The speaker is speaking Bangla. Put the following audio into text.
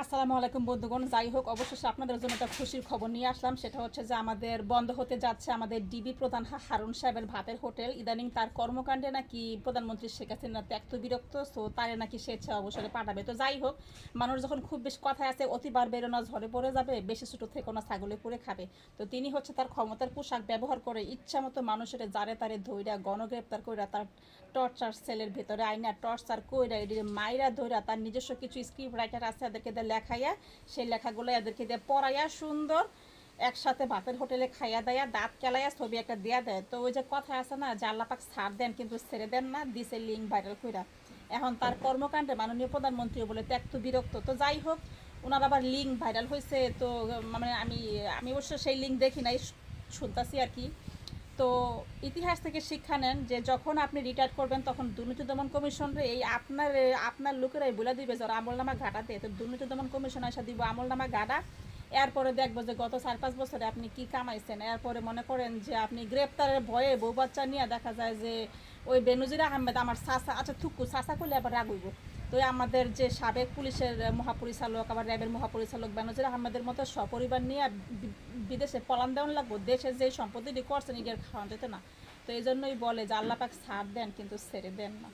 আসসালামু আলাইকুম বন্ধুগণ। যাই হোক, অবশেষে আপনাদের জন্য একটা খুশির খবর নিয়ে আসলাম। সেটা হচ্ছে যে আমাদের বন্ধ হতে যাচ্ছে আমাদের ডিবি প্রধান হারুন সাহেবের ভাতের হোটেল। ইদানিং তার কর্মকাণ্ডে নাকি প্রধানমন্ত্রী শেখ হাসিনা ত্যক্ত বিরক্ত, সো তারে নাকি স্বেচ্ছা অবসরে পাঠাবে। তো যাই হোক, মানুষ যখন খুব বেশি কথায় আছে অতিবার বেরোনা ঝরে পড়ে যাবে, বেশি ছোটো থেকে না ছাগলে পড়ে খাবে। তো তিনি হচ্ছে তার ক্ষমতার পোশাক ব্যবহার করে ইচ্ছা মতো মানুষের জারে তারে ধৈরা গণগ্রেপ্তার কইরা তার টর্চার সেলের ভেতরে আইনা টর্চার কইরা এদিকে মাইরা ধইরা তার নিজস্ব কিছু স্ক্রিপ্ট রাইটার আছে এদেরকে দিয়ে লেখাইয়া সেই লেখাগুলো এদেরকে দিয়ে পড়াইয়া সুন্দর একসাথে ভাতের হোটেলে খাইয়া দেয়া দাঁত কেলাইয়া ছবি একটা দেয়া দেয়। তো ওই যে কথা আছে না যে আল্লাপাক ছাড় দেন কিন্তু ছেড়ে দেন না, দিছে লিঙ্ক ভাইরাল কইরা। এখন তার কর্মকাণ্ডে মাননীয় প্রধানমন্ত্রী বলে ত্যক্ত বিরক্ত। তো যাই হোক, ওনার আবার লিঙ্ক ভাইরাল হয়েছে। তো মানে আমি আমি অবশ্য সেই লিঙ্ক দেখি নাই, শুনতাছি আর কি। তো ইতিহাস থেকে শিক্ষা নেন যে যখন আপনি রিটায়ার করবেন তখন দুর্নীতি দমন কমিশনরে এই আপনার লোকেরাই বলে দিবে যে আমলনামা ঘাটাতে। তো দুর্নীতি দমন কমিশন এসে দিব আমলনামা ঘাটা। এরপরে দেখবো যে গত 4-5 বছরে আপনি কি কামাইছেন। এরপরে মনে করেন যে আপনি গ্রেপ্তারের ভয়ে বউ বাচ্চা নিয়ে দেখা যায় যে ওই বেনজির আহমেদ আমার চাচা, আচ্ছা থুকু চাচা করলে আবার রাগুইব। তো আমাদের যে সাবেক পুলিশের মহাপরিচালক আবার র্যাবের মহাপরিচালক বেনজির আহমেদের মতো সপরিবার নিয়ে বিদেশে পলান দেওয়ান লাগবো। দেশের যে সম্পত্তিটি করছেন নিজের খাওয়ান যেত না। তো এই জন্যই বলে যে আল্লাহ পাক ছাড় দেন কিন্তু ছেড়ে দেন না।